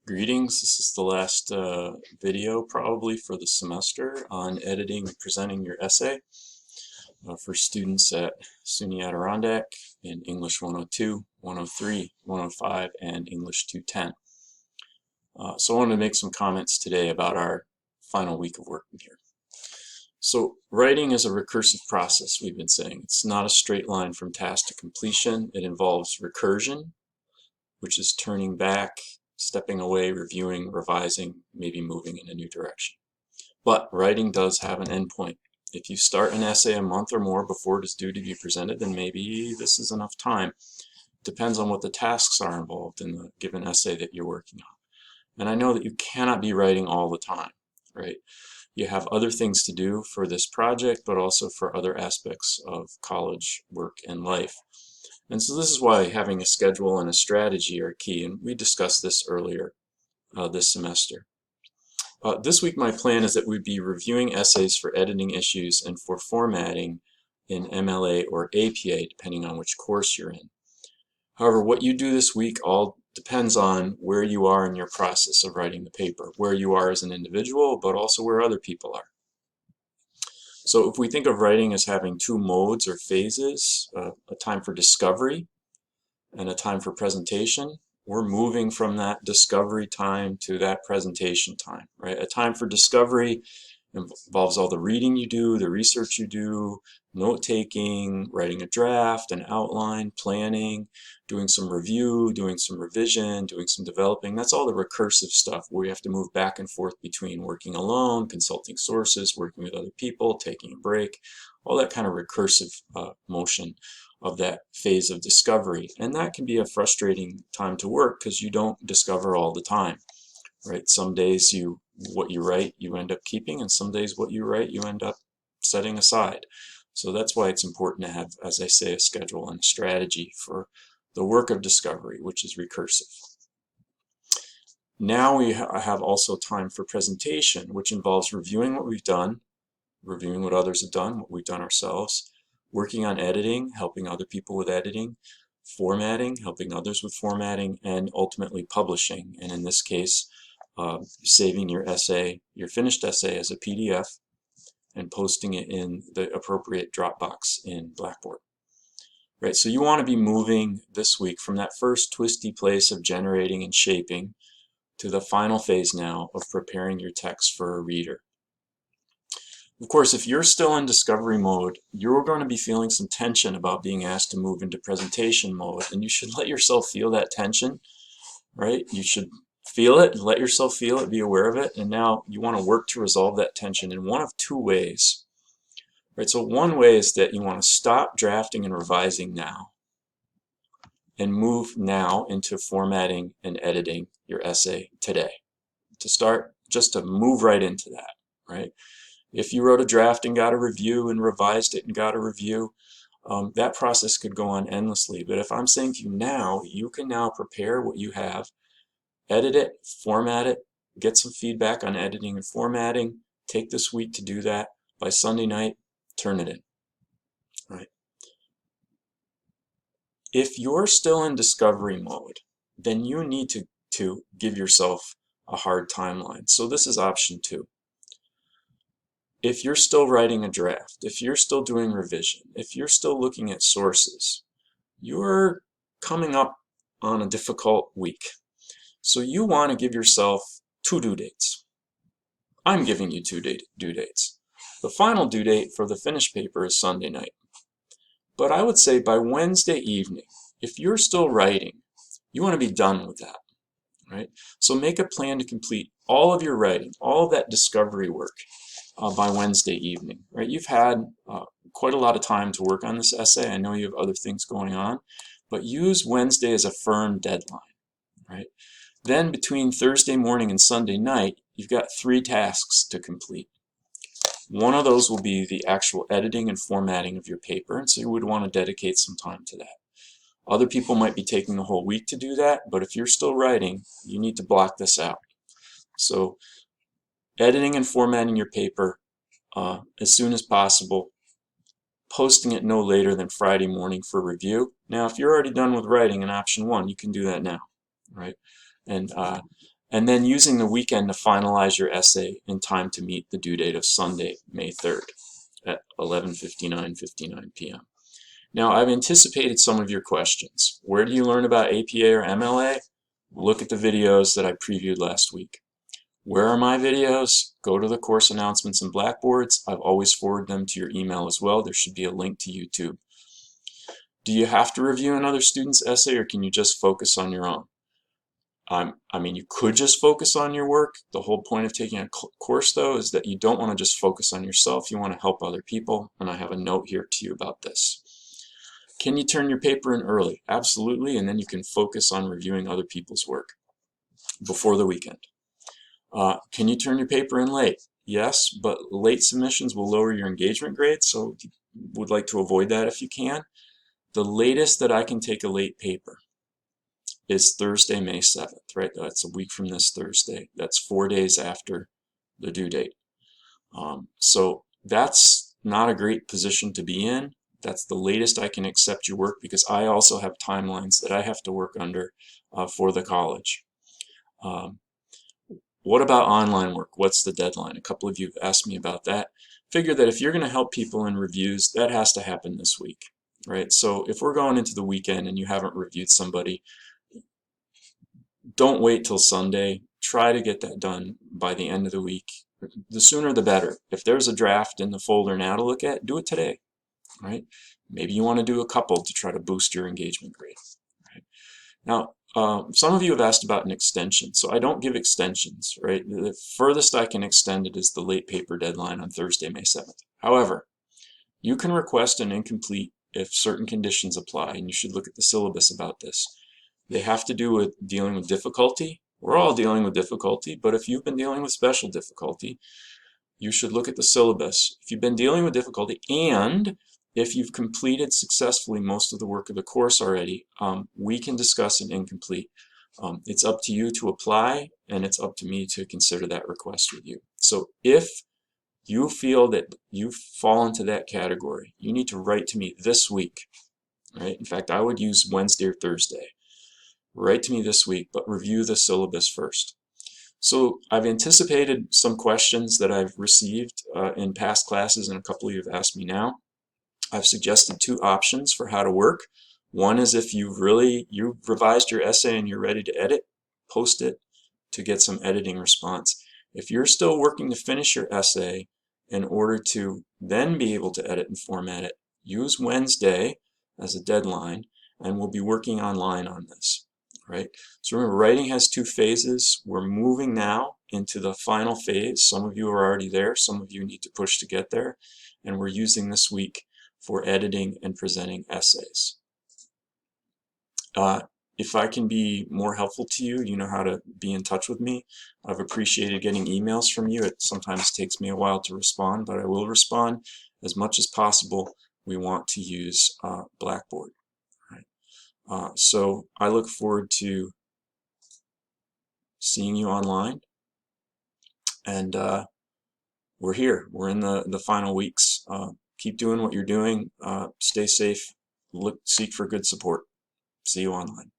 Greetings. This is the last video probably for the semester on editing and presenting your essay for students at SUNY Adirondack in English 102, 103, 105, and English 210. So I wanted to make some comments today about our final week of working here. So writing is a recursive process, we've been saying. It's not a straight line from task to completion. It involves recursion, which is turning back, stepping away, reviewing, revising, maybe moving in a new direction. But writing does have an endpoint. If you start an essay a month or more before it is due to be presented, then maybe this is enough time. Depends on what the tasks are involved in the given essay that you're working on. And I know that you cannot be writing all the time, right? You have other things to do for this project, but also for other aspects of college, work, and life. And so this is why having a schedule and a strategy are key, and we discussed this earlier this semester. This week my plan is that we'd be reviewing essays for editing issues and for formatting in MLA or APA, depending on which course you're in. However, what you do this week all depends on where you are in your process of writing the paper, where you are as an individual, but also where other people are. So if we think of writing as having two modes or phases, a time for discovery and a time for presentation, we're moving from that discovery time to that presentation time, right? A time for discovery involves all the reading you do, the research you do, note-taking, writing a draft, an outline, planning, doing some review, doing some revision, doing some developing. That's all the recursive stuff where you have to move back and forth between working alone, consulting sources, working with other people, taking a break, all that kind of recursive motion of that phase of discovery. And that can be a frustrating time to work because you don't discover all the time, right? Some days what you write you end up keeping, and some days what you write you end up setting aside. So that's why it's important to have, as I say, a schedule and a strategy for the work of discovery, which is recursive. Now we have also time for presentation, which involves reviewing what we've done, reviewing what others have done, what we've done ourselves, working on editing, helping other people with editing, formatting, helping others with formatting, and ultimately publishing. And in this case, saving your essay, your finished essay as a PDF and posting it in the appropriate Dropbox in Blackboard. Right, so you want to be moving this week from that first twisty place of generating and shaping to the final phase now of preparing your text for a reader. Of course, if you're still in discovery mode, you're going to be feeling some tension about being asked to move into presentation mode, and you should let yourself feel that tension, right? You should feel it, let yourself feel it, be aware of it, and now you want to work to resolve that tension in one of two ways. Right, so one way is that you want to stop drafting and revising now and move now into formatting and editing your essay today. To start, just to move right into that, right? If you wrote a draft and got a review and revised it and got a review, that process could go on endlessly. But if I'm saying to you now, you can now prepare what you have, edit it, format it, get some feedback on editing and formatting, take this week to do that. By Sunday night, turn it in, right? If you're still in discovery mode, then you need to give yourself a hard timeline. So this is option 2. If you're still writing a draft, if you're still doing revision, if you're still looking at sources, you're coming up on a difficult week. So you want to give yourself 2 due dates. I'm giving you 2 due dates. The final due date for the finished paper is Sunday night. But I would say by Wednesday evening, if you're still writing, you want to be done with that, right? So make a plan to complete all of your writing, all of that discovery work by Wednesday evening, right? You've had quite a lot of time to work on this essay. I know you have other things going on, but use Wednesday as a firm deadline, right? Then between Thursday morning and Sunday night, you've got 3 tasks to complete. One of those will be the actual editing and formatting of your paper, and so you would want to dedicate some time to that. Other people might be taking the whole week to do that, but if you're still writing, you need to block this out. So editing and formatting your paper as soon as possible, posting it no later than Friday morning for review. Now, if you're already done with writing in option 1, you can do that now, right? And and then using the weekend to finalize your essay in time to meet the due date of Sunday, May 3rd at 11:59 p.m. Now, I've anticipated some of your questions. Where do you learn about APA or MLA? Look at the videos that I previewed last week. Where are my videos? Go to the course announcements and Blackboards. I've always forwarded them to your email as well. There should be a link to YouTube. Do you have to review another student's essay, or can you just focus on your own? I mean, you could just focus on your work. The whole point of taking a course, though, is that you don't want to just focus on yourself. You want to help other people, and I have a note here to you about this. Can you turn your paper in early? Absolutely, and then you can focus on reviewing other people's work before the weekend. Can you turn your paper in late? Yes, but late submissions will lower your engagement grade, so you would like to avoid that if you can. The latest that I can take a late paper is Thursday, May 7th, right? That's a week from this Thursday. That's 4 days after the due date. So that's not a great position to be in. That's the latest I can accept your work, because I also have timelines that I have to work under for the college. What about online work? What's the deadline? A couple of you have asked me about that. Figure that if you're going to help people in reviews, that has to happen this week, right? So if we're going into the weekend and you haven't reviewed somebody, don't wait till Sunday. Try to get that done by the end of the week. The sooner the better. If there's a draft in the folder now to look at, do it today, right? Maybe you want to do a couple to try to boost your engagement grade, right? Now, some of you have asked about an extension, so I don't give extensions, right? The furthest I can extend it is the late paper deadline on Thursday, May 7th. However, you can request an incomplete if certain conditions apply, and you should look at the syllabus about this. They have to do with dealing with difficulty. We're all dealing with difficulty, but if you've been dealing with special difficulty, you should look at the syllabus. If you've been dealing with difficulty, and if you've completed successfully most of the work of the course already, we can discuss an incomplete. It's up to you to apply, and it's up to me to consider that request with you. So if you feel that you fall into that category, you need to write to me this week, right? In fact, I would use Wednesday or Thursday. Write to me this week, but review the syllabus first. So I've anticipated some questions that I've received in past classes, and a couple of you have asked me now. I've suggested two options for how to work. One is if you've revised your essay and you're ready to edit, post it to get some editing response. If you're still working to finish your essay in order to then be able to edit and format it, use Wednesday as a deadline, and we'll be working online on this. Right? So remember, writing has two phases. We're moving now into the final phase. Some of you are already there. Some of you need to push to get there. And we're using this week for editing and presenting essays. If I can be more helpful to you, you know how to be in touch with me. I've appreciated getting emails from you. It sometimes takes me a while to respond, but I will respond as much as possible. We want to use Blackboard. So I look forward to seeing you online, and we're here. We're in the final weeks. Keep doing what you're doing. Stay safe. Seek for good support. See you online.